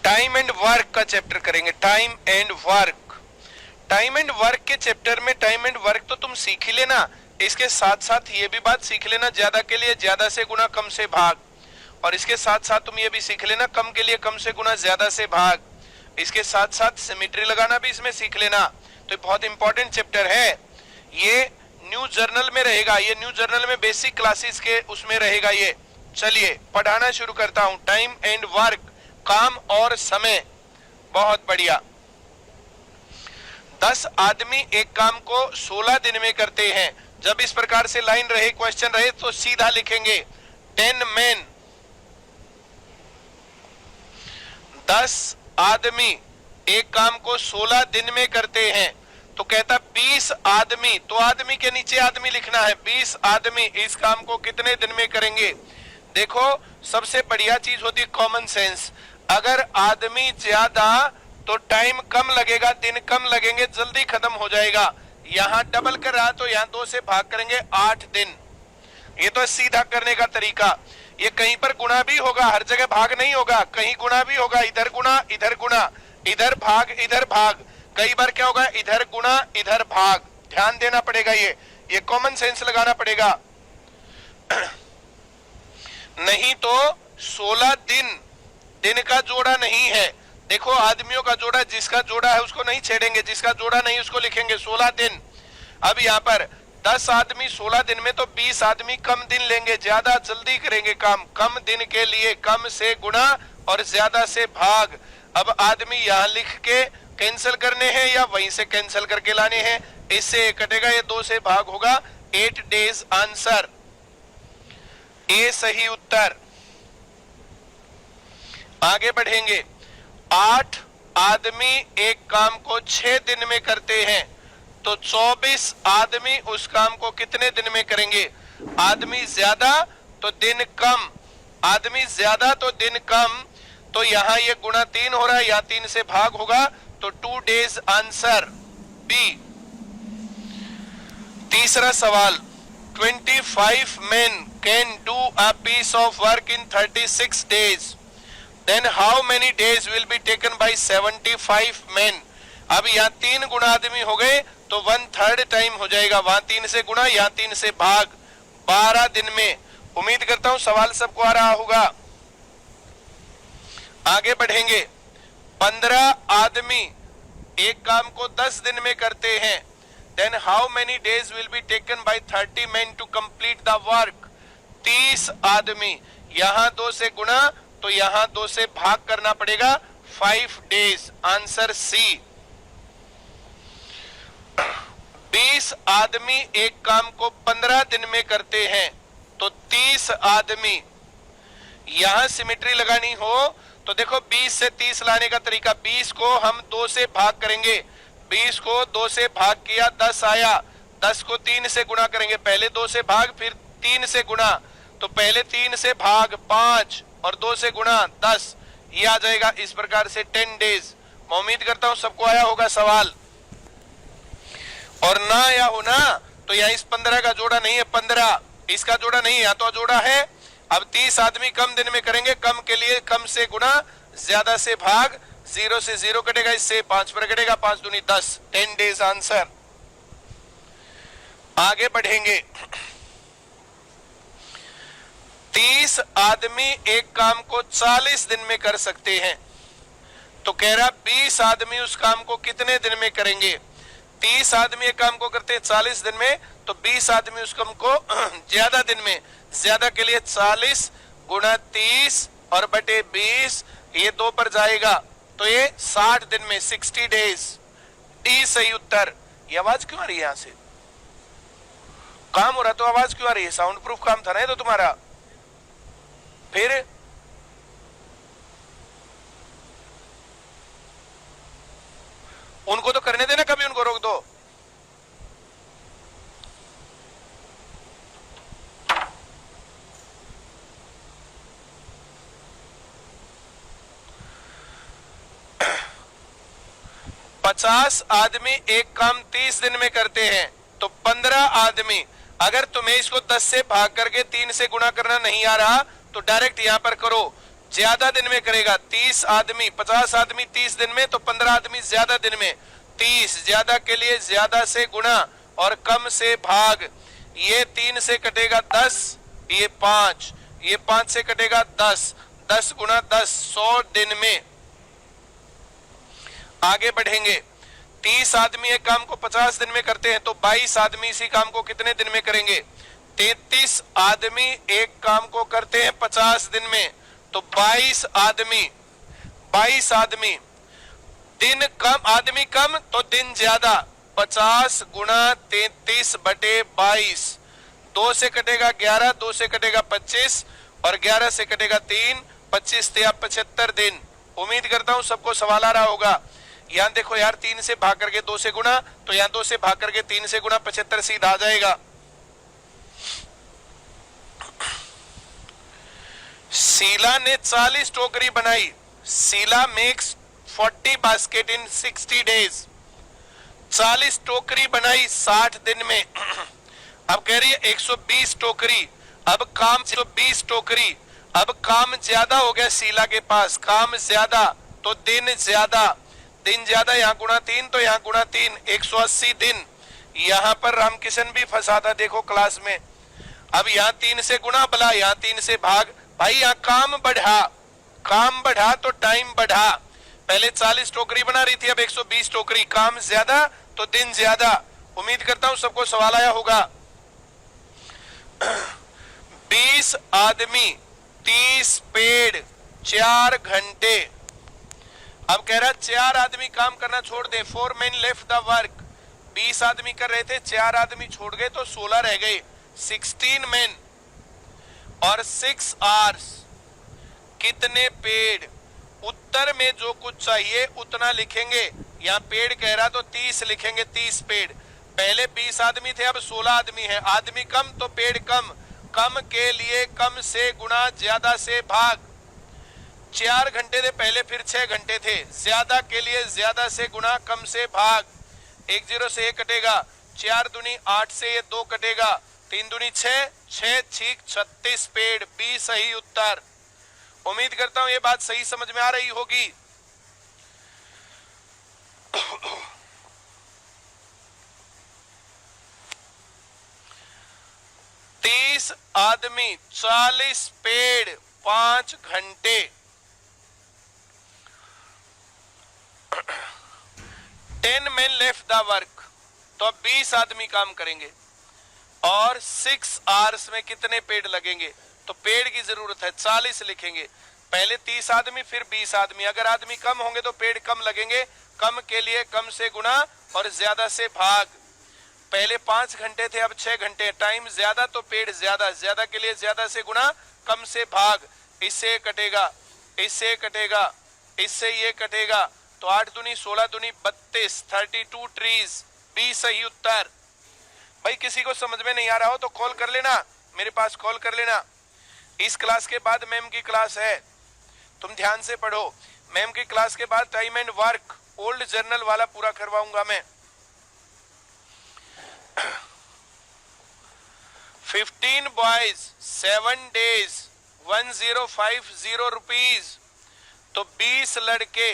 Time and work का chapter करेंगे। Time and work, time and work के chapter में टाइम एंड वर्क तो तुम सीख ही लेना, इसके साथ साथ ये भी बात सीख लेना ज्यादा के लिए ज्यादा से गुना कम से भाग, और इसके साथ साथ तुम ये भी सीख लेना कम के लिए कम से गुना ज्यादा से भाग, इसके साथ साथ सिमेट्री लगाना भी इसमें सीख लेना। तो बहुत इंपॉर्टेंट चैप्टर है ये, न्यू जर्नल में रहेगा, ये न्यू जर्नल में बेसिक क्लासेस के उसमें रहेगा ये। चलिए पढ़ाना शुरू करता हूं। टाइम एंड वर्क, काम और समय, बहुत बढ़िया। 10 आदमी एक काम को 16 दिन में करते हैं। जब इस प्रकार से लाइन रहे, क्वेश्चन रहे, तो सीधा लिखेंगे 10 men, 10 आदमी एक काम को 16 दिन में करते हैं। तो कहता 20 आदमी, तो आदमी के नीचे आदमी लिखना है, 20 आदमी इस काम को कितने दिन में करेंगे। देखो सबसे बढ़िया चीज होती है कॉमन सेंस, अगर आदमी ज्यादा तो टाइम कम लगेगा, दिन कम लगेंगे, जल्दी खत्म हो जाएगा। यहां डबल कर रहा तो यहां 2 से भाग करेंगे 8 दिन। ये तो सीधा करने का तरीका। ये कहीं पर गुणा भी होगा, हर जगह भाग नहीं होगा, कहीं गुणा भी होगा, इधर गुणा इधर गुणा, इधर भाग इधर भाग, कई बार क्या होगा इधर गुणा इधर भाग। ध्यान देना पड़ेगा, ये कॉमन सेंस लगाना पड़ेगा। नहीं तो 16 दिन का जोड़ा नहीं है। देखो आदमियों का जोड़ा, जिसका जोड़ा है उसको नहीं छेड़ेंगे, जिसका जोड़ा नहीं उसको लिखेंगे 16 दिन। अब यहाँ पर 10 आदमी 16 दिन में, तो 20 आदमी कम दिन लेंगे, ज्यादा जल्दी करेंगे काम, कम दिन के लिए कम से गुणा और ज्यादा से भाग। अब आदमी यहाँ लिख के कैंसिल करने हैं या वहीं से कैंसिल करके लाने हैं, इससे कटेगा, ये 2 से भाग होगा, 8 days आंसर, ए सही उत्तर। आगे बढ़ेंगे। 8 आदमी एक काम को 6 दिन में करते हैं, तो 24 आदमी उस काम को कितने दिन में करेंगे। आदमी ज्यादा तो दिन कम, आदमी ज्यादा तो दिन कम, तो यहां ये गुणा 3 हो रहा है, यहां 3 से भाग होगा, तो 2 days आंसर, बी। तीसरा सवाल, 25 men can do a piece of work in 36 days. Then how many days will be taken by 75 men? अब यहाँ 3 गुणा आदमी हो गए तो 1/3 टाइम हो जाएगा, वहां 3 से गुणा, यहाँ 3 से भाग, 12 दिन में। उम्मीद करता हूं सवाल सबको आ रहा होगा। आगे बढ़ेंगे। 15 आदमी एक काम को 10 दिन में करते हैं। Then how many days will be taken by 30 men to complete the work? 30 आदमी, यहां 2 से गुणा तो यहां 2 से भाग करना पड़ेगा, 5 days आंसर सी। 20 आदमी एक काम को 15 दिन में करते हैं, तो 30 आदमी, यहां सिमेट्री लगानी हो तो देखो 20 से 30 लाने का तरीका, 20 को हम 2 से भाग करेंगे, 20 को 2 से भाग किया 10 आया, 10 को 3 से गुणा करेंगे, पहले 2 से भाग फिर 3 से गुणा, तो पहले 3 से भाग 5 और 2 से गुणा 10, ये आ जाएगा। इस प्रकार से 10 days। मैं उम्मीद करता हूं सबको आया होगा सवाल, और ना आया हो ना तो यहाँ इस 15 का जोड़ा नहीं है, 15 इसका जोड़ा नहीं है, यहाँ तो जोड़ा है। अब 30 आदमी कम दिन में करेंगे, कम के लिए कम से गुणा, ज्यादा से भाग, 0 से 0 कटेगा, इससे 5 पर कटेगा, 5 दूनी 10, 10 days आंसर। आगे बढ़ेंगे। 30 आदमी एक काम को 40 दिन में कर सकते हैं, तो कह रहा 20 आदमी उस काम को कितने दिन में करेंगे। 30 आदमी एक काम को करते हैं 40 दिन में, तो 20 आदमी उस काम को ज्यादा दिन में, ज्यादा के लिए 40 गुणा 30 और बटे 20, ये 2 पर जाएगा, तो ये 60 दिन में, 60 days, डी सही उत्तर। ये आवाज क्यों आ रही है यहां से, काम हो रहा तो आवाज क्यों आ रही है, साउंड प्रूफ काम था ना ये तो तुम्हारा। फिर उनको तो करने देना, कभी उनको रोक दो। पचास आदमी एक काम 30 दिन में करते हैं, तो 15 आदमी, अगर तुम्हें इसको 10 से भाग करके 3 से गुणा करना नहीं आ रहा तो डायरेक्ट यहां पर करो, ज्यादा दिन में करेगा। 30 आदमी 50 आदमी 30 दिन में, तो 15 आदमी ज्यादा दिन में। 30 ज्यादा के लिए ज्यादा से गुणा और कम से भाग। ये 3 से कटेगा 10, ये 5, ये 5 से कटेगा 10, 10 गुणा 10 100 दिन में। आगे बढ़ेंगे। 30 आदमी एक काम को 50 दिन में करते हैं, तो 22 आदमी इसी काम को कितने दिन में करेंगे? 33 आदमी एक काम को करते हैं 50 दिन में, तो 22 आदमी दिन कम, आदमी कम तो दिन ज्यादा। 50 गुणा 33 बटे 22, 2 से कटेगा 11, 2 से कटेगा 25 और 11 से कटेगा 3, 25 या 75 दिन। उम्मीद करता हूं सबको सवाल आ रहा होगा। यहां देखो यार, 3 से भाग करके 2 से गुणा, तो यहां 2 से भाग करके 3 से गुणा, 75 सीधा आ जाएगा। शीला ने 40 टोकरी बनाई। शीला मेक्स 40 बास्केट इन 60 डेज। 40 टोकरी बनाई 60 दिन में। अब कह रही है 120 टोकरी। अब काम 120 टोकरी, अब काम ज्यादा हो गया शीला के पास, काम ज्यादा तो दिन ज्यादा, दिन ज्यादा, यहाँ गुणा 3 तो यहाँ गुणा 3, 180 दिन। यहाँ पर रामकिशन भी फंसा था देखो क्लास में। अब यहाँ 3 से गुणा भला, यहाँ 3 से भाग। भाई यहाँ काम बढ़ा तो टाइम बढ़ा। पहले 40 टोकरी बना रही थी, अब 120 टोकरी। काम ज्यादा तो दिन ज्यादा। उम्मीद करता हूं सबको सवाल आया होगा। 20 आदमी 30 पेड़ 4 घंटे। अब कह रहा 4 आदमी काम करना छोड़ दे। 4 men left the work। 20 आदमी कर रहे थे, 4 आदमी छोड़ गए तो 16 रह गए। 16 men और 6 hours। कितने पेड़? उत्तर में जो कुछ चाहिए उतना लिखेंगे। यहाँ पेड़ कह रहा तो 30 लिखेंगे, 30 पेड़। पहले 20 आदमी थे, अब 16 आदमी है। आदमी कम तो पेड़ कम, कम के लिए कम से गुणा, ज्यादा से भाग। 4 घंटे थे पहले, फिर 6 घंटे थे। ज्यादा के लिए ज्यादा से गुणा, कम से भाग। 1 0 से 1 कटेगा, 4 दूनी 8 से ये 2 कटेगा, 3 दूनी 6, 6 6 36 पेड़। 20 सही उत्तर। उम्मीद करता हूं ये बात सही समझ में आ रही होगी। आदमी 40 पेड़ 5 घंटे। 10 men left the work। तो अब 20 आदमी काम करेंगे और 6 hours में कितने पेड़ लगेंगे? तो पेड़ की जरूरत है 40 लिखेंगे। पहले 30 आदमी फिर 20 आदमी। अगर आदमी कम होंगे तो पेड़ कम लगेंगे। कम के लिए कम से गुणा और ज्यादा से भाग। पहले 5 घंटे थे, अब 6 घंटे। टाइम ज्यादा तो पेड़ ज्यादा, ज्यादा के लिए ज्यादा से गुणा, कम से भाग। इससे कटेगा, इससे कटेगा, इससे ये कटेगा, तो 8 दूनी 16 दूनी 32, 32 ट्रीज। 20 सही उत्तर। भाई किसी को समझ में नहीं आ रहा हो तो कॉल कर लेना, मेरे पास कॉल कर लेना। इस क्लास के बाद मैम की क्लास है, तुम ध्यान से पढ़ो। मैम की क्लास के बाद time and work old journal वाला पूरा करवाऊंगा मैं। 15 बॉयज 7 days 1050 रुपीज। तो 20 लड़के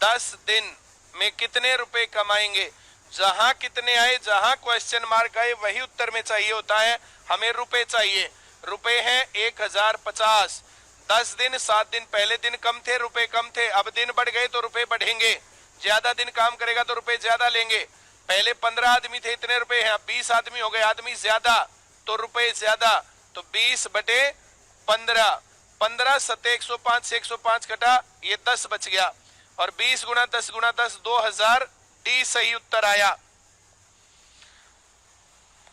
10 दिन में कितने रुपए कमाएंगे? जहां कितने आए, जहां क्वेश्चन मार्क आए वही उत्तर में चाहिए होता है। हमें रुपए चाहिए। रुपए हैं 1050। 10 दिन 7 दिन। पहले दिन कम थे, रुपए कम थे। अब दिन बढ़ गए तो रुपए बढ़ेंगे। ज्यादा दिन काम करेगा तो रुपए ज्यादा लेंगे। पहले 15 आदमी थे, इतने रुपए हैं। अब 20 आदमी हो गए, आदमी ज्यादा तो रुपए ज्यादा। तो 20 बटे 15, 15 7 105 से 105 कटा, ये 10 बच गया। और 20 गुणा 10 गुणा 10 2000। डी सही उत्तर आया।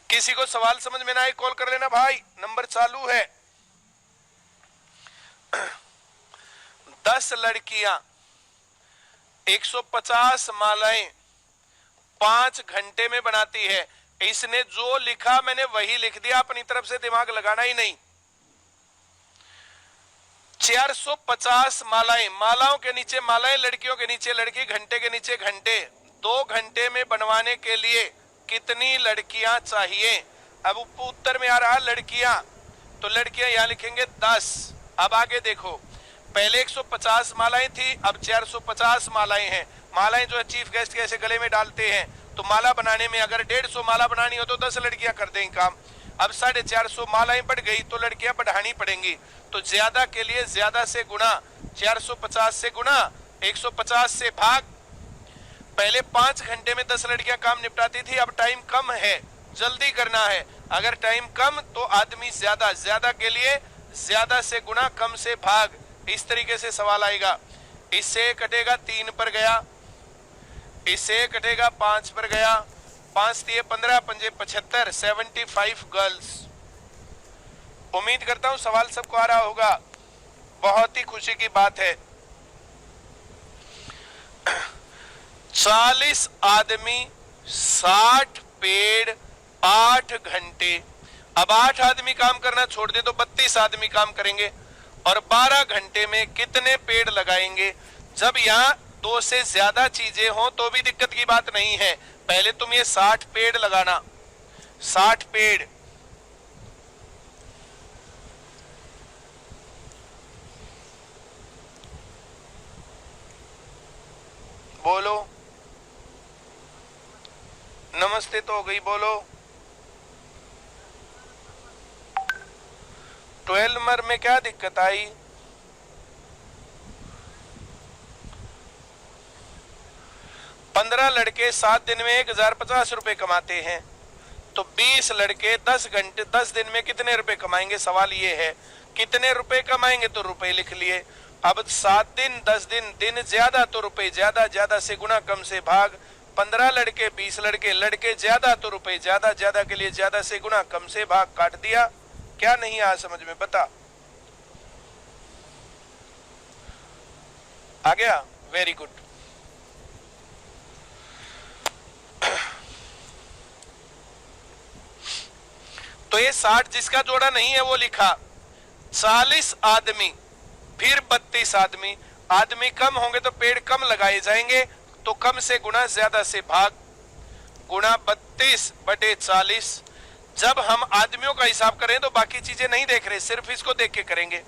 किसी को सवाल समझ में ना आए कॉल कर लेना भाई, नंबर चालू है। 10 लड़कियां 150 मालाएं 5 घंटे में बनाती है। इसने जो लिखा मैंने वही लिख दिया, अपनी तरफ से दिमाग लगाना ही नहीं। 450 मालाएं, मालाओं के नीचे मालाएं, लड़कियों के नीचे लड़की, घंटे के नीचे घंटे। 2 घंटे में बनवाने के लिए कितनी लड़कियां चाहिए? अब उत्तर में आ रहा लड़कियां, तो लड़कियां यहां लिखेंगे 10। अब आगे देखो, पहले 150 मालाएं थी, अब 450 मालाएं हैं। मालाएं जो है चीफ गेस्ट के ऐसे गले में डालते हैं, तो माला बनाने में अगर 150 माला बनानी हो तो 10 लड़कियां कर देंगी काम। अब 450 मालाएं बढ़ गई तो लड़कियां बढ़ानी पड़ेंगी, तो ज्यादा के लिए ज्यादा से गुना, 450 से गुना, 150 से भाग। पहले 5 घंटे में 10 लड़कियां काम निपटाती थी, अब टाइम कम है, जल्दी करना है। अगर टाइम कम तो आदमी ज्यादा, ज्यादा के लिए ज्यादा से गुना, कम से भाग। इस तरीके से सवाल आएगा। इससे कटेगा 3 पर गया, इससे कटेगा 5 पर गया, 5 दिए 15, 5 75, 75 गर्ल्स। उम्मीद करता हूं सवाल सबको आ रहा होगा, बहुत ही खुशी की बात है। 40 आदमी, 60 पेड़, 8 घंटे। अब 8 आदमी काम करना छोड़ दे तो 32 आदमी काम करेंगे, और 12 घंटे में कितने पेड़ लगाएंगे। जब यहाँ 2 से ज्यादा चीजें हो तो भी दिक्कत की बात नहीं है। पहले तुम ये 60 पेड़ लगाना, 60 पेड़। बोलो, नमस्ते तो हो गई, बोलो। 12 मर में क्या दिक्कत आई? पंद्रह लड़के 7 दिन में 1050 रुपए कमाते हैं, तो 20 लड़के 10 घंटे 10 दिन में कितने रुपए कमाएंगे? सवाल ये है, कितने रुपए कमाएंगे? तो रुपए लिख लिए। अब 7 दिन 10 दिन, दिन ज्यादा तो रुपए ज्यादा, ज्यादा से गुना, कम से भाग। 15 लड़के 20 लड़के, लड़के ज्यादा तो रुपए ज्यादा, ज्यादा के लिए ज्यादा से गुना, कम से भाग। काट दिया। क्या नहीं आया समझ में? बता। आ गया? Very good. तो ये 60 जिसका जोड़ा नहीं है वो लिखा। 40 आदमी, फिर 32 आदमी। आदमी कम होंगे तो पेड़ कम लगाए जाएंगे, तो कम से गुना, ज्यादा से भाग, गुना 32 बटे 40। जब हम आदमियों का हिसाब करें तो बाकी चीजें नहीं देख रहे, सिर्फ इसको देख के करेंगे।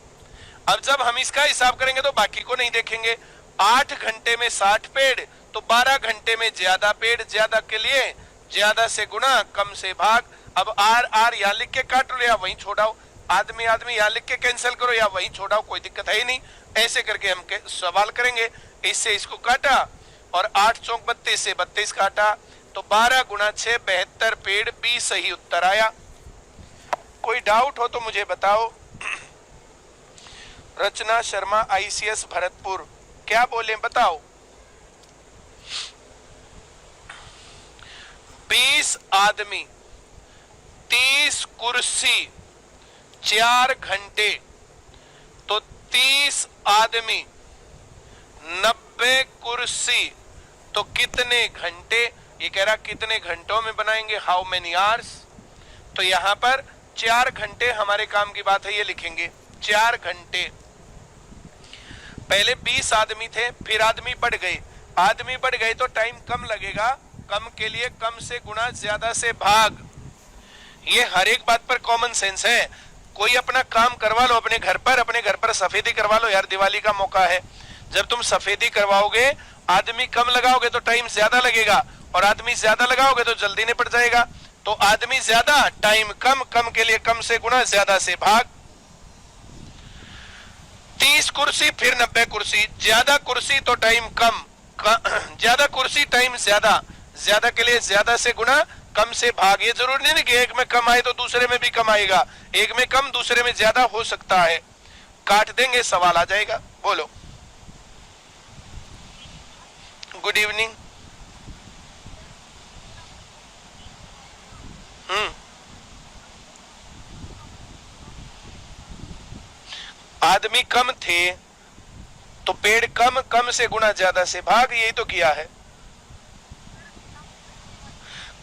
अब जब हम इसका हिसाब करेंगे तो बाकी को नहीं देखेंगे। 8 घंटे में 60 पेड़, तो 12 घंटे में ज्यादा पेड़, ज्यादा के लिए ज्यादा से गुना, कम से भाग। अब आर आर यहाँ लिख के काट लो या वहीं छोड़ाओ, आदमी आदमी यहाँ लिख के कैंसिल करो या वहीं छोड़ाओ, कोई दिक्कत है ही नहीं। ऐसे करके हम सवाल करेंगे। इससे इसको काटा और 8 चौक 32 से 32 काटा, तो 12 गुना 6 72 पेड़, 20 सही उत्तर आया। कोई डाउट हो तो मुझे बताओ। रचना शर्मा, ICS भरतपुर, क्या बोले बताओ। 20 आदमी, 30 कुर्सी, 4 घंटे, तो 30 आदमी, 90 कुर्सी, तो कितने घंटे? ये कह रहा कितने घंटों में बनाएंगे, हाउ मेनी आवर्स। तो यहां पर 4 घंटे हमारे काम की बात है, ये लिखेंगे 4 घंटे। पहले 20 आदमी थे, फिर आदमी बढ़ गए, आदमी बढ़ गए तो टाइम कम लगेगा, कम के लिए कम से गुना, ज्यादा से भाग। ये हर एक बात पर कॉमन सेंस है। कोई अपना काम करवा लो अपने घर पर सफेदी करवा लो यार, दिवाली का मौका है। जब तुम सफेदी करवाओगे, आदमी कम लगाओगे तो टाइम ज्यादा लगेगा, और आदमी ज्यादा लगाओगे तो जल्दी निपट जाएगा। तो आदमी ज्यादा, टाइम कम, कम के लिए कम से गुना, ज्यादा से भाग। 30 कुर्सी फिर 90 कुर्सी, ज्यादा कुर्सी तो टाइम कम, ज्यादा कुर्सी टाइम ज्यादा, ज्यादा के लिए ज्यादा से गुना, कम से भाग। ये जरूरी नहीं कि एक में कम आए तो दूसरे में भी कम आएगा, एक में कम दूसरे में ज्यादा हो सकता है। काट देंगे, सवाल आ जाएगा। बोलो। Good evening. आदमी कम थे तो पेड़ कम, कम से गुना, ज्यादा से भाग, यही तो किया है।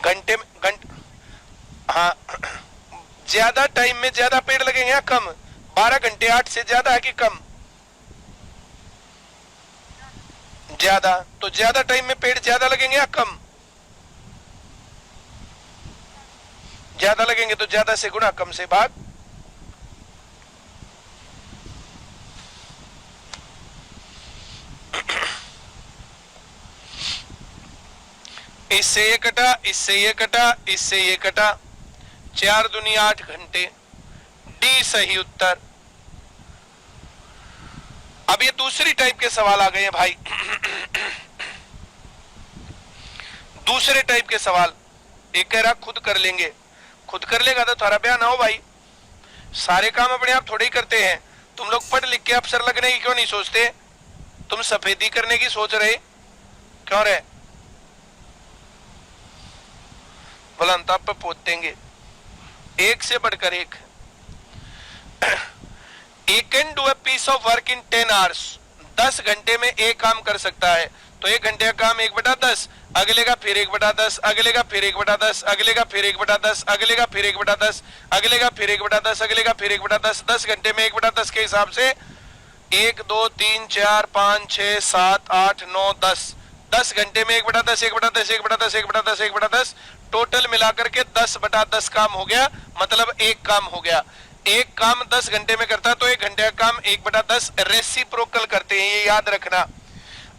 घंटे में हाँ, ज्यादा टाइम में ज्यादा पेड़ लगेंगे या कम? 12 घंटे 8 से ज्यादा है कि कम? ज्यादा। तो ज्यादा टाइम में पेड़ ज्यादा लगेंगे या कम? ज्यादा लगेंगे, तो ज्यादा से गुना, कम से भाग। इससे ये कटा, इससे ये कटा, इससे ये कटा, 4 दूनी 8 घंटे। डी सही उत्तर। अब ये दूसरी टाइप के सवाल आ गए हैं भाई। दूसरे टाइप के सवाल। एक कह रहा खुद कर लेंगे, खुद कर लेगा तो थारा ब्याह ना हो भाई। सारे काम अपने आप थोड़े ही करते हैं। तुम लोग पढ़ लिख के अफसर लगने की क्यों नहीं सोचते? तुम सफेदी करने की सोच रहे क्यों रहे? बुलंदा पे पहुंच देंगे, एक से बढ़कर एक। He can do a piece of work in 10 hours. 10 घंटे में एक काम कर सकता है। तो 1 घंटे का काम 1/10, अगले का फिर 1/10, अगले का फिर 1/10, अगले का फिर 1/10, अगले का फिर 1/10, अगले का फिर 1/10, अगले का फिर 1/10। 10 घंटे में 1/10 के हिसाब से 1 2 3 4 5 6 7 8 9 10। 10 घंटे में 1/10, 1/10, 1/10, 1/10, 1/10, टोटल मिलाकर के 10/10 काम हो गया। मतलब एक काम हो गया। एक काम 10 घंटे में करता तो 1 घंटे का काम 1/10 रेसिप्रोकल करते हैं, ये याद रखना।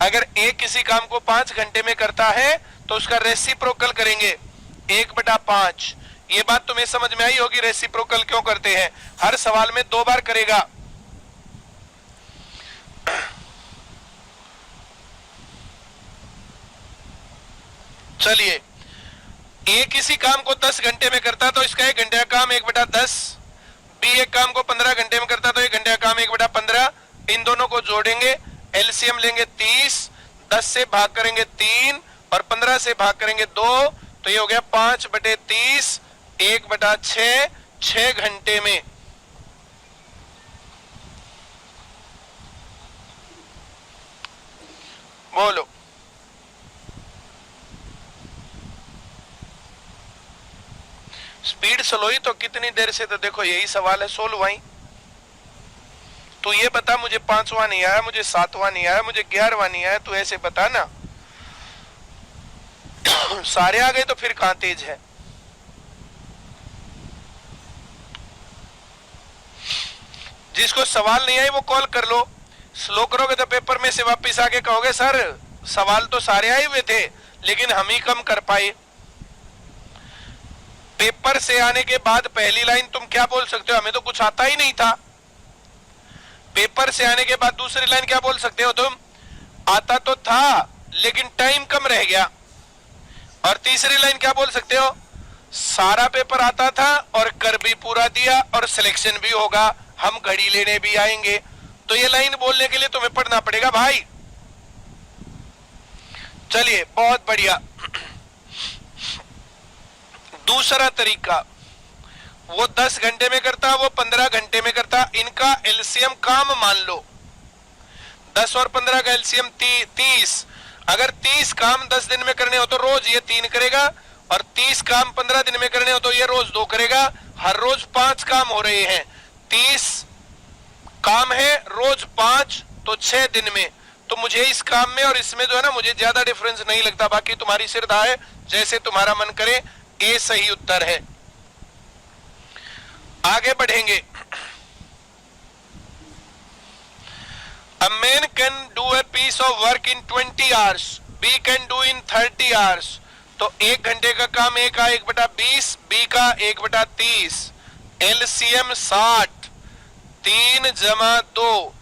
अगर एक किसी काम को 5 घंटे में करता है तो उसका रेसिप्रोकल करेंगे 1/5। ये बात तुम्हें समझ में आई होगी, रेसिप्रोकल क्यों करते हैं। हर सवाल में 2 बार करेगा। चलिए, एक किसी काम को 10 घंटे में करता तो इसका 1 घंटे का काम 1/10। बी एक काम को 15 घंटे में करता तो 1 घंटे का काम 1/15। इन दोनों को जोड़ेंगे, एलसीएम लेंगे 30, 10 से भाग करेंगे 3 और 15 से भाग करेंगे 2, तो ये हो गया 5/30, 1/6, 6 घंटे में। बोलो, स्पीड स्लो ही तो कितनी देर से, तो देखो यही सवाल है 16वां। तू ये बता, मुझे 5वां नहीं आया, मुझे 7वां नहीं आया, मुझे 11वां नहीं आया, तू ऐसे बता ना। सारे आ गए तो फिर कहां तेज है। जिसको सवाल नहीं आए वो कॉल कर लो। स्लो करोगे तो पेपर में से वापस आके कहोगे सर सवाल तो सारे आए हुए थे लेकिन हम ही कम कर पाए। पेपर से आने के बाद पहली लाइन तुम क्या बोल सकते हो, हमें तो कुछ आता ही नहीं था। पेपर से आने के बाद दूसरी लाइन क्या बोल सकते हो तुम, आता तो था लेकिन टाइम कम रह गया। और तीसरी लाइन क्या बोल सकते हो, सारा पेपर आता था और कर भी पूरा दिया और सिलेक्शन भी होगा, हम घड़ी लेने भी आएंगे। तो ये लाइन बोलने के लिए तुम्हें पढ़ना पड़ेगा भाई। चलिए, बहुत बढ़िया। दूसरा तरीका, वो 10 घंटे में करता, वो 15 घंटे में करता। इनका एलसीएम काम मान लो, 10 और 15 का एलसीएम 30। अगर 30 काम 10 दिन में करने हो तो रोज ये 3 करेगा, और 30 काम 15 दिन में करने हो तो ये रोज 2 करेगा। हर रोज 5 काम हो रहे हैं। 30 काम है, रोज 5, तो 6 दिन में। तो मुझे इस काम में और इसमें जो है ना, मुझे ज्यादा डिफरेंस नहीं लगता। बाकी तुम्हारी श्रद्धा है, जैसे तुम्हारा मन करे। ए सही उत्तर है। आगे बढ़ेंगे। A man can do a piece of work in 20 hours. B can do in 30 hours. तो 1 घंटे का काम A का 1/20, B का 1/30। LCM 60, 3 + 2,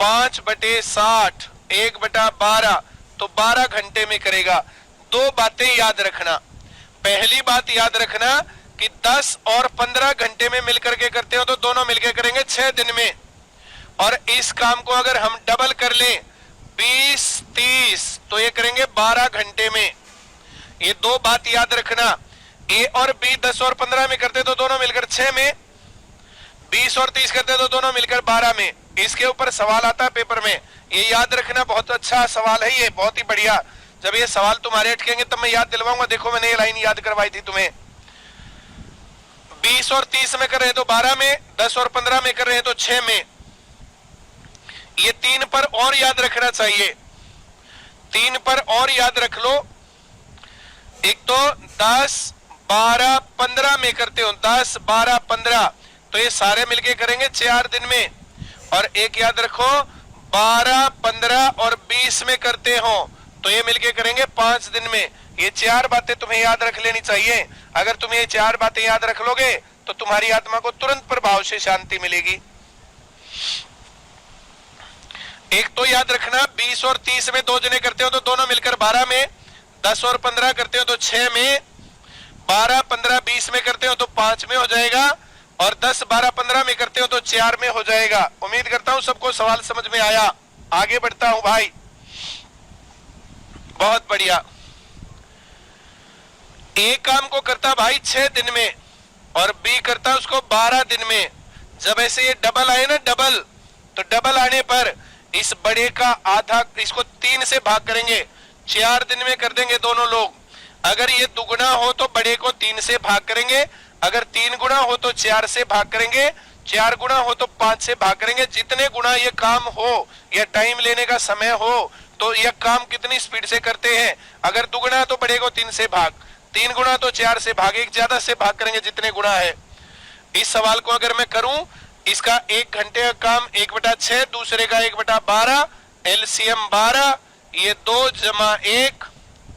5/60, 1/12, तो 12 घंटे में करेगा। 2 बातें याद रखना। पहली बात याद रखना कि 10 और 15 घंटे में मिलकर के करते हो तो दोनों मिलकर करेंगे 6 दिन में। और इस काम को अगर हम डबल कर लें 20 30, तो ये करेंगे 12 घंटे में। ये 2 बात याद रखना। ए और बी 10 और 15 में करते तो दोनों मिलकर 6 में, 20 और 30 करते तो दोनों मिलकर 12 में। इसके ऊपर सवाल आता है पेपर में, ये याद रखना। बहुत अच्छा सवाल है ये, बहुत ही बढ़िया। जब ये सवाल तुम्हारे अटकेंगे तब मैं याद दिलवाऊंगा। देखो मैंने ये लाइन याद करवाई थी तुम्हें। 20 और 30 में कर रहे हैं तो 12 में, 10 और 15 में कर रहे हैं तो 6 में। ये 3 पर और याद रखना चाहिए। 3 पर और याद रख लो। एक तो 10 12 15 में करते हो, 10 12 15, तो ये सारे मिलके करेंगे 4 दिन में। और एक याद रखो 12 15 और 20 में करते हो तो ये मिलके करेंगे 5 दिन में। ये 4 बातें तुम्हें याद रख लेनी चाहिए। अगर तुम ये 4 बातें याद रख लोगे तो तुम्हारी आत्मा को तुरंत प्रभाव से शांति मिलेगी। एक तो याद रखना, 20 और 30 में 2 जने करते हो तो दोनों मिलकर 12 में, 10 और 15 करते हो तो 6 में, 12, 15, 20 में करते हो तो 5 में हो जाएगा, और 10, 12, 15 में करते हो तो 4 में हो जाएगा। उम्मीद करता हूं सबको सवाल समझ में आया। आगे बढ़ता हूं भाई। बहुत बढ़िया। ए काम को करता भाई 6 दिन में और बी करता उसको 12 दिन में। जब ऐसे ये डबल आए ना, डबल, तो डबल आने पर इस बड़े का आधा, इसको 3 से भाग करेंगे, 4 दिन में कर देंगे दोनों लोग। अगर ये दुगुना हो तो बड़े को 3 से भाग करेंगे, अगर 3 गुना हो तो 4 से भाग करेंगे, 4 गुना हो तो 5 से भाग करेंगे। जितने गुना ये काम हो या टाइम लेने का समय हो तो यह काम कितनी स्पीड से करते हैं। अगर दुगुना तो बड़े को 3 से भाग, 3 गुना तो 4 से भाग, एक ज्यादा से भाग करेंगे जितने गुना है। इस सवाल को अगर मैं करूं, इसका 1 घंटे का काम 1/6, दूसरे का 1/12, एलसीएम 12, ये 2 जमा 1,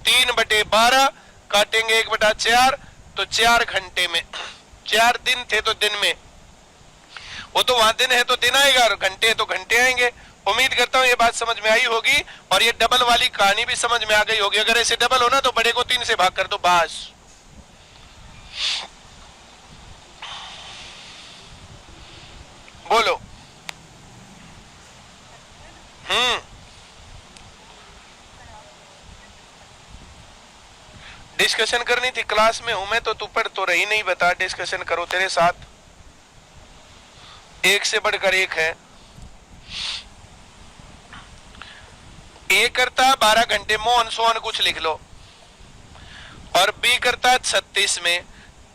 3/12, काटेंगे 1/4, तो 4 घंटे में। 4 दिन थे तो दिन में, वो तो वहां दिन है तो दिन आएगा और घंटे है तो घंटे आएंगे। उम्मीद करता हूं ये बात समझ में आई होगी और ये डबल वाली कहानी भी समझ में आ गई होगी। अगर ऐसे डबल हो ना तो बड़े को 3 से भाग कर दो, बस। बोलो। डिस्कशन करनी थी, क्लास में हूं मैं तो, तू पढ़ तो रही नहीं। बता, डिस्कशन करो, तेरे साथ एक से बढ़कर एक है। ए करता 12 घंटे, मोहन सोहन कुछ लिख लो, और बी करता 36 में,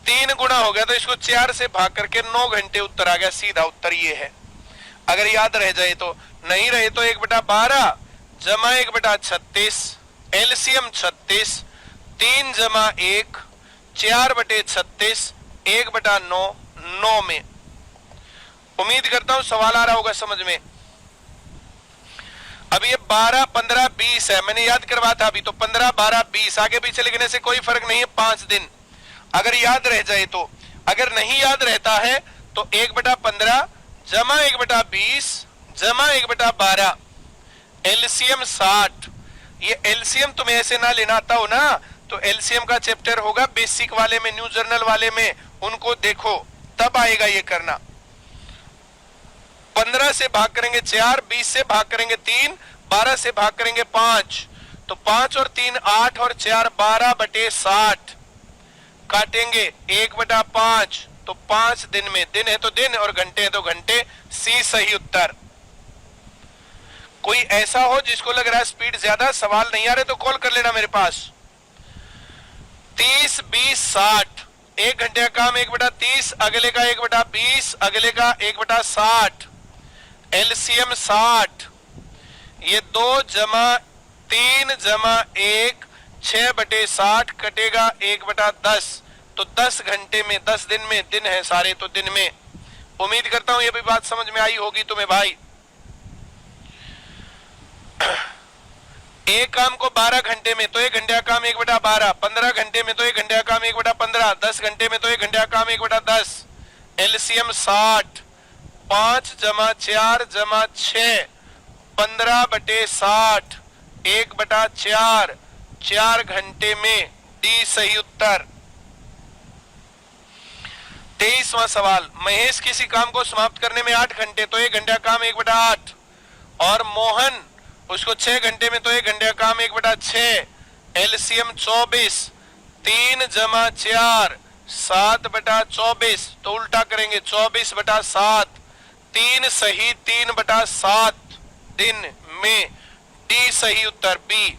3 गुना हो गया तो इसको 4 से भाग करके 9 घंटे उत्तर आ गया। सीधा उत्तर ये है। अगर याद रह जाए तो, नहीं रहे तो 1/12 जमा 1/36, एलसीएम 36, 3 जमा 1, 4/36, 1/9, 9 में। उम्मीद करता हूं सवाल आ रहा होगा समझ में। अब ये 12, 15, 20 है, मैंने याद करवा था अभी तो। 15, 12, 20 आगे पीछे लिखने से कोई फर्क नहीं है, 5 दिन अगर याद रह जाए तो। अगर नहीं याद रहता है तो 1/15 जमा 1/20 जमा 1/12, एलसीएम 60। ये एलसीएम तुम्हें ऐसे ना लेना आता हो ना, तो एलसीएम का चैप्टर होगा बेसिक वाले में, न्यू जर्नल वाले में, उनको देखो तब आएगा ये करना। 15 से भाग करेंगे 4, 20 से भाग करेंगे 3, 12 से भाग करेंगे 5, तो 5 और 3 8 और 4 12/60, काटेंगे 1/5, तो 5 दिन में। दिन है तो दिन और घंटे है तो घंटे। सी सही उत्तर। कोई ऐसा हो जिसको लग रहा है स्पीड ज्यादा, सवाल नहीं आ रहे तो कॉल कर लेना मेरे पास। 30, 20, 60, 1 घंटे का काम 1/30, अगले का 1/20, अगले का 1/60, एलसीएम 60, ये 2 जमा 3 जमा 1, 6/60, कटेगा 1/10, तो 10 घंटे में, 10 दिन में। दिन है सारे तो दिन में। उम्मीद करता हूं ये भी बात समझ में आई होगी तुम्हें भाई। एक काम को 12 घंटे में तो 1 घंटे का काम 1/12, 15 घंटे में तो 1 घंटे का काम 1/15, 10 घंटे में तो 1 घंटे का काम 1/10, एलसीएम 60, 5 जमा 4 जमा 6, 15/60, 1/4, 4 घंटे में। डी सही उत्तर। 23वां सवाल, महेश किसी काम को समाप्त करने में 8 घंटे तो 1 घंटे का काम 1/8, और मोहन उसको 6 घंटे में तो 1 घंटे का काम 1/6, एलसीएम 24, 3 जमा 4 7/24, तो उल्टा करेंगे 24/7, 3 सही 3/7 दिन में। डी सही उत्तर B.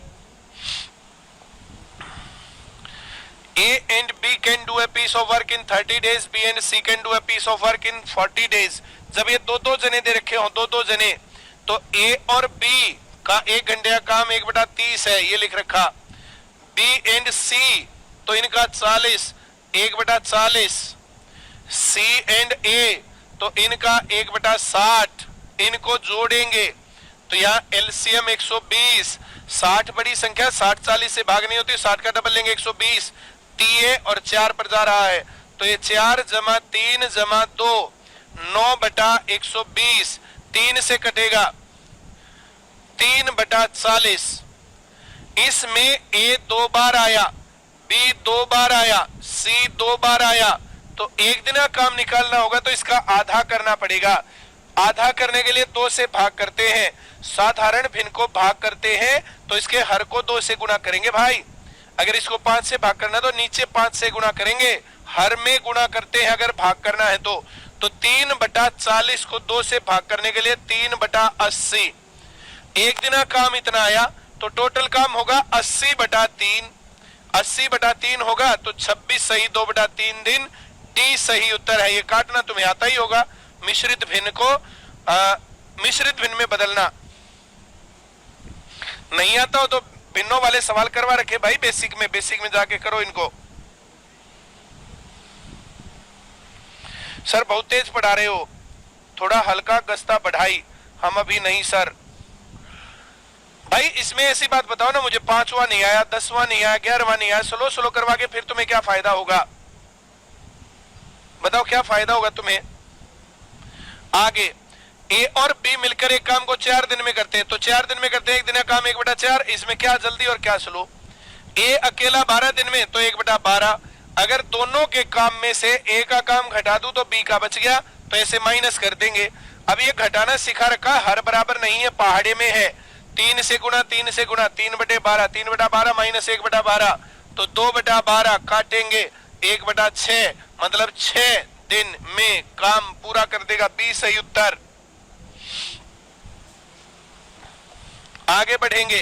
A and B can do a piece of work in 30 days, B and C can do a piece of work in 40 days। जब ये दो जने दे रखे हो, दो जने, तो A और B का 1 घंटे का काम 1/30 है, ये लिख रखा। B and C तो इनका 40, 1/40, C and A तो इनका 1/60, इनको जोड़ेंगे तो यहाँ एलसीएम 120, 60 बड़ी संख्या 60 40 से भाग नहीं होती, 60 का डबल लेंगे 120, टीए और 4 पर जा रहा है तो ये 4 जमा 3 जमा 2, 9 बटा 120, 3 से कटेगा 3 बटा 40। इसमें ए 2 बार आया, बी 2 बार आया, सी 2 बार आया, तो एक दिन का काम निकालना होगा तो इसका आधा करना पड़ेगा। आधा करने के लिए 2 से भाग करते हैं, साधारण भिन्न को भाग करते हैं तो इसके हर को 2 से गुणा करेंगे भाई। अगर इसको 5 से भाग करना तो नीचे 5 से गुणा करेंगे, हर में गुणा करते हैं अगर भाग करना है तो 3 बटा 40 को 2 से भाग करने के लिए 3 बटा 80। एक दिन का काम इतना आया तो टोटल काम होगा 80 बटा 3, 80 बटा 3 होगा तो 26 सही 2 बटा 3 दिन, डी सही उत्तर है। ये काटना तुम्हें आता ही होगा, मिश्रित भिन्न को मिश्रित भिन्न में बदलना नहीं आता हो तो भिन्नों वाले सवाल करवा रखे भाई, बेसिक में जाके करो इनको। सर बहुत तेज पढ़ा रहे हो, थोड़ा हल्का गस्ता बढ़ाई। हम अभी नहीं सर। भाई इसमें ऐसी बात बताओ ना मुझे, 5वां नहीं आया, 10वां नहीं आया, 11वां नहीं आया, स्लो करवा के फिर तुम्हें क्या फायदा होगा? बताओ क्या फायदा होगा तुम्हें? आगे ए और बी मिलकर एक काम को 4 दिन में करते हैं तो 4 दिन में करते हैं, एक दिन का काम 1 बटा 4। इसमें क्या जल्दी और क्या स्लो? ए अकेला 12 दिन में तो 1 बटा 12। अगर दोनों के काम में से ए का काम घटा दूं तो बी का बच गया, तो ऐसे माइनस कर देंगे। अब ये घटाना सिखा रखा, हर बराबर नहीं है, पहाड़े में है। 3 से गुणा 3 से गुणा 3 बटे 12, 3 बटा 12 माइनस 1 बटा 12 तो 2 बटा 12 काटेंगे 1 बटा 6, मतलब 6 दिन में काम पूरा कर देगा। बी सही उत्तर। आगे बढ़ेंगे,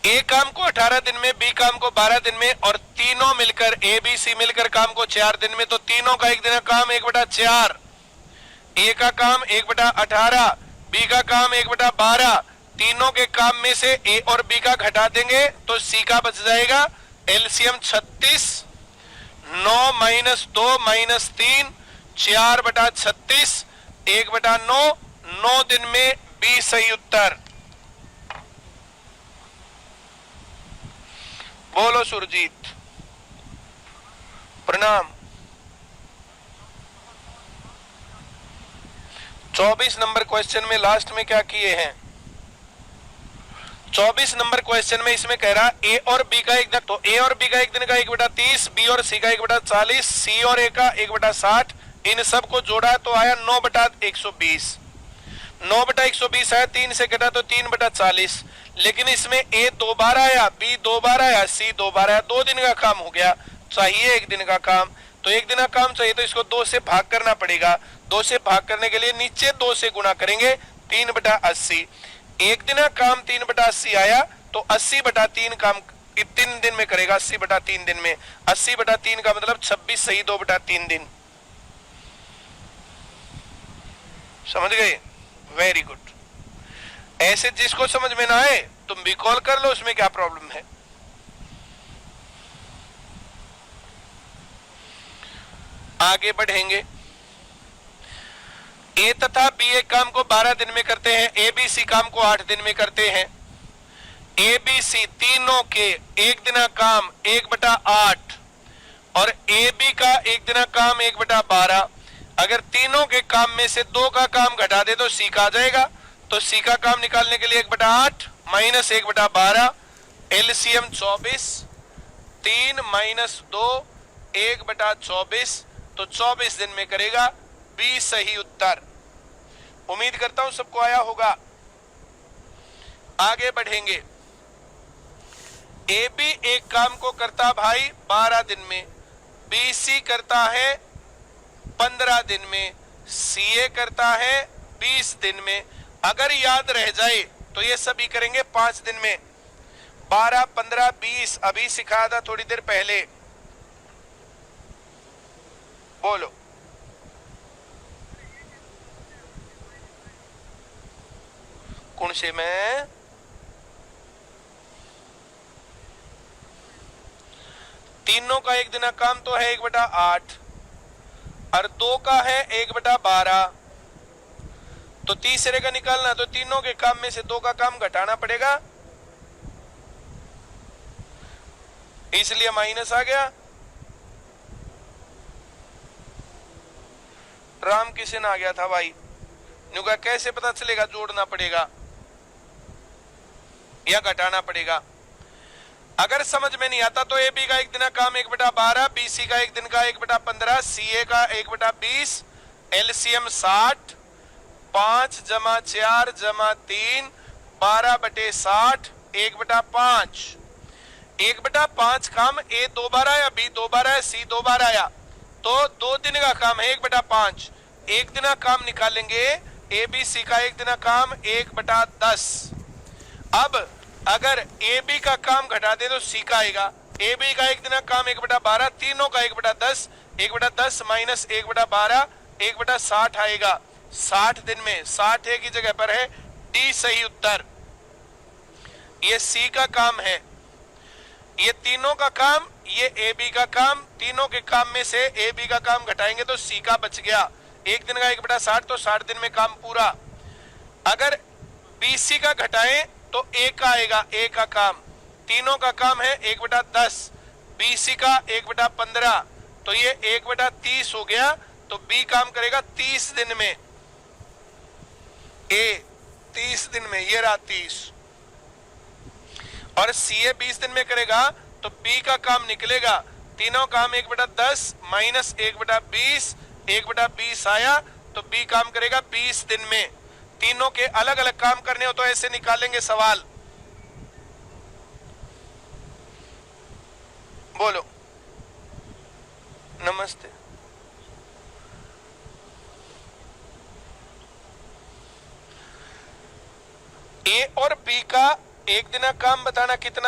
ए काम को 18 दिन में, बी काम को 12 दिन में और तीनों मिलकर ए बी सी मिलकर काम को 4 दिन में, तो तीनों का एक दिन का काम 1 बटा 4। ए का काम 1 बटा 18, बी का काम 1 बटा 12। तीनों के काम में से ए और बी का घटा देंगे तो सी का बच जाएगा। एलसीएम 36, 9 माइनस 2 माइनस 3, 4 बटा 36, 1 बटा 9, 9 दिन में बी सही उत्तर। बोलो सुरजीत, प्रणाम। 24 नंबर क्वेश्चन में लास्ट में क्या किए हैं? 24 नंबर क्वेश्चन में इसमें कह रहा ए और बी का एक दिन, तो ए और बी का एक दिन का 1 बटा 30, बी और सी का 1 बटा 40, सी और ए का 1 बटा 60, इन सब को जोड़ा तो आया 9 बटा 120। 9 बटा 120 आया, 3 से कटा तो 3 बटा 40। लेकिन इसमें ए 2 बार आया, बी 2 बार आया, सी 2 बार आया, 2 दिन का काम हो गया। चाहिए 1 दिन का काम, तो 1 दिन का काम चाहिए तो इसको 2 से भाग करना पड़ेगा। 2 से भाग करने के लिए नीचे 2 से गुणा करेंगे, 3 बटा 80। 1 दिन का काम 3 बटा 80 आया तो 80 बटा 3 काम 3 दिन में करेगा। 80 बटा 3 दिन में, 80 बटा 3 का मतलब 26 सही 2 बटा 3 दिन। समझ गए? Very good. ऐसे जिसको समझ में ना आए तुम भी कॉल कर लो, उसमें क्या प्रॉब्लम है। आगे बढ़ेंगे, ए तथा बी एक काम को 12 दिन में करते हैं, ए बी सी काम को 8 दिन में करते हैं। ए बी सी तीनों के एक दिन का काम 1 बटा 8 और ए बी का एक दिन का काम 1 बटा 12। अगर तीनों के काम में से 2 का काम घटा दे तो सी का आ जाएगा, तो सी का काम निकालने के लिए 1 बटा 8 माइनस 1 बटा 12, एलसीएम 24, 3 माइनस 2 1 बटा 24, तो 24 दिन में करेगा। बी सही उत्तर। उम्मीद करता हूं सबको आया होगा। आगे बढ़ेंगे, ए बी एक काम को करता भाई 12 दिन में, बी सी करता है 15 दिन में, सी ए करता है 20 दिन में। अगर याद रह जाए तो ये सभी करेंगे 5 दिन में। 12, 15, 20 अभी सिखाया था थोड़ी देर पहले। बोलो। कौन से में? तीनों का एक दिन का काम तो है 1 बटा 8 और 2 का है 1 बटा 12। तो तीसरे का निकालना, तो तीनों के काम में से दो का काम घटाना पड़ेगा, इसलिए माइनस आ गया। राम किशन आ गया था भाई, नुका कैसे पता चलेगा? जोड़ना पड़ेगा या घटाना पड़ेगा। अगर समझ में नहीं आता तो ए बी का एक दिन का काम 1/12, बी सी का एक दिन का 1/15, सी ए का 1/20, एलसीएम 60, 5 + 4 + 3 12/60, 1/5। 1/5 काम ए 2 बार आया, बी 2 बार आया, सी 2 बार आया, तो 2 दिन का काम है 1/5। एक दिन का काम निकालेंगे, ए बी सी का एक दिन का काम 1/10। अब अगर ए बी का काम घटा दे तो सी का आएगा। ए बी का एक दिन का काम 1/12, तीनों का 1/10, 1/10 - 1/12, 1/60 आएगा। 60 दिन में 60 ए की जगह पर है, डी सही उत्तर। ये सी का काम है, ये तीनों का काम, ये ए बी का काम, तीनों के काम में से ए बी का काम घटाएंगे तो सी का बच गया। एक दिन का 1/60, तो 60 दिन में काम पूरा। अगर बी सी का घटाएं तो ए का आएगा, ए का काम, तीनों का काम है 1/10, बी सी का 1/15, तो ये 1/30 हो गया। तो बी काम करेगा 30 दिन में, ए 30 दिन में, ये रहा 30, और सी ए 20 दिन में करेगा, तो बी का काम निकलेगा, तीनों काम 1/10 - 1/20, 1/20 आया, तो बी काम करेगा 20 दिन में। तीनों के अलग अलग काम करने हो तो ऐसे निकालेंगे सवाल। बोलो नमस्ते। ए और बी का एक दिन का काम बताना कितना